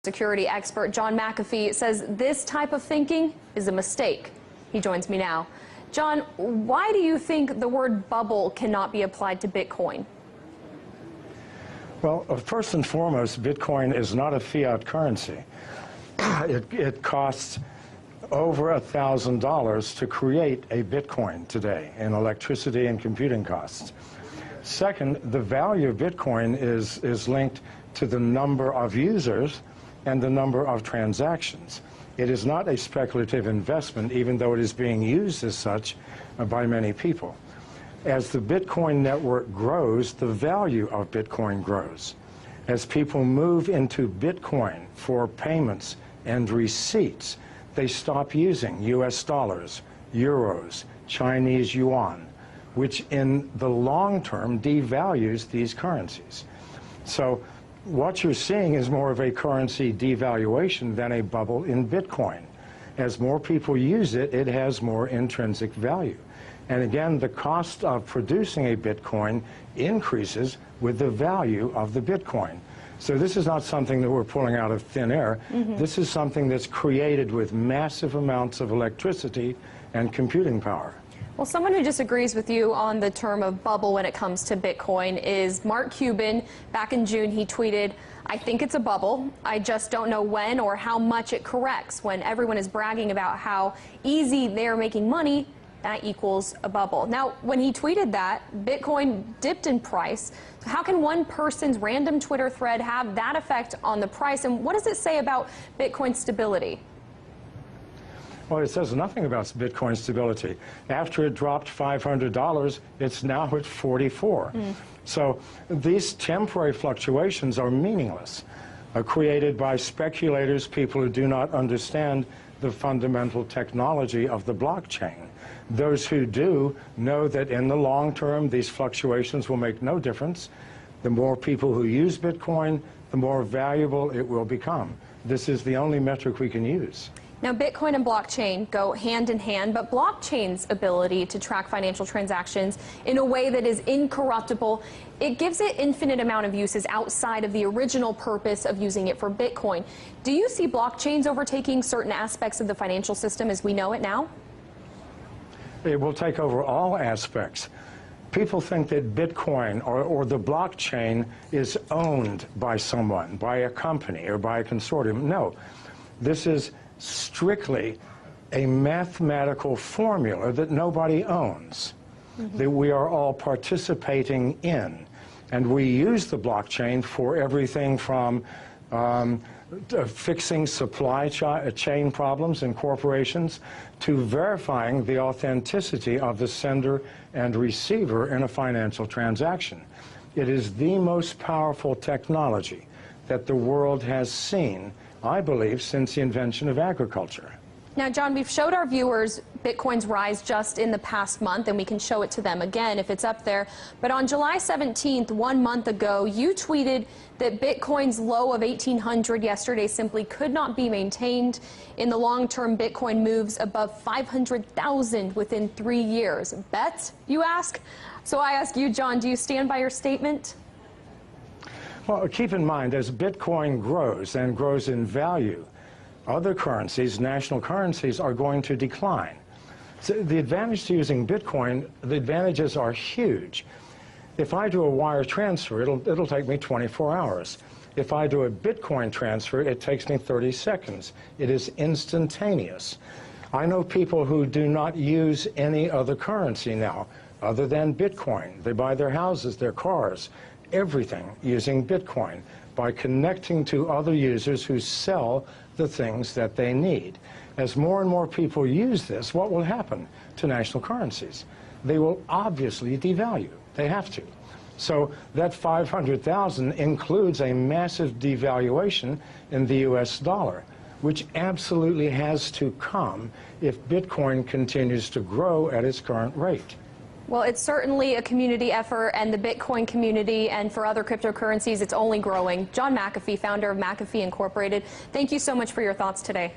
Security expert John McAfee says this type of thinking is a mistake. He joins me now. John, why do you think the word bubble cannot be applied to Bitcoin? Well, first and foremost, Bitcoin is not a fiat currency. It costs over $1,000 to create a Bitcoin today in electricity and computing costs. Second, the value of Bitcoin is linked to the number of users and the number of transactions. It is not a speculative investment, even though it is being used as such by many people. As the Bitcoin network grows, the value of Bitcoin grows. As people move into Bitcoin for payments and receipts, they stop using US dollars, euros, Chinese yuan, which in the long term devalues these currencies. So what you're seeing is more of a currency devaluation than a bubble in Bitcoin. As more people use it, it has more intrinsic value. And again, the cost of producing a Bitcoin increases with the value of the Bitcoin. So this is not something that we're pulling out of thin air. This is something that's created with massive amounts of electricity and computing power. Well, someone who disagrees with you on the term of bubble when it comes to Bitcoin is Mark Cuban. Back in June, he tweeted, "I think it's a bubble. I just don't know when or how much it corrects." When everyone is bragging about how easy they're making money, that equals a bubble. Now, when he tweeted that, Bitcoin dipped in price. So how can one person's random Twitter thread have that effect on the price? And what does it say about Bitcoin's stability? Well, it says nothing about Bitcoin stability. After it dropped $500, it's now at 44. So these temporary fluctuations are meaningless, created by speculators, people who do not understand the fundamental technology of the blockchain. Those who do know that in the long term, these fluctuations will make no difference. The more people who use Bitcoin, the more valuable it will become. This is the only metric we can use. Now, Bitcoin and blockchain go hand in hand, but blockchain's ability to track financial transactions in a way that is incorruptible, it gives it infinite amount of uses outside of the original purpose of using it for Bitcoin. Do you see blockchains overtaking certain aspects of the financial system as we know it now? It will take over all aspects. People think that Bitcoin or the blockchain is owned by someone, by a company or by a consortium. No, this is strictly a mathematical formula that nobody owns, that we are all participating in. And we use the blockchain for everything from fixing supply chain problems in corporations to verifying the authenticity of the sender and receiver in a financial transaction. It is the most powerful technology that the world has seen, I believe, since the invention of agriculture. Now, John, we've showed our viewers Bitcoin's rise just in the past month, and we can show it to them again if it's up there. But on July 17th, 1 month ago, you tweeted that Bitcoin's low of 1,800 yesterday simply could not be maintained. In the long term, Bitcoin moves above 500,000 within 3 years. Bet, you ask? So I ask you, John, do you stand by your statement? Well, keep in mind, as Bitcoin grows and grows in value, other currencies, national currencies, are going to decline. So the advantage to using Bitcoin, the advantages are huge. If I do a wire transfer, it'll take me 24 hours. If I do a Bitcoin transfer, it takes me 30 seconds. It is instantaneous. I know people who do not use any other currency now other than Bitcoin. They buy their houses, their cars, everything using Bitcoin by connecting to other users who sell the things that they need. As more and more people use this, what will happen to national currencies? They will obviously devalue. They have to. So that 500,000 includes a massive devaluation in the US dollar, which absolutely has to come if Bitcoin continues to grow at its current rate. Well, it's certainly a community effort, and the Bitcoin community and for other cryptocurrencies, it's only growing. John McAfee, founder of McAfee Incorporated, thank you so much for your thoughts today.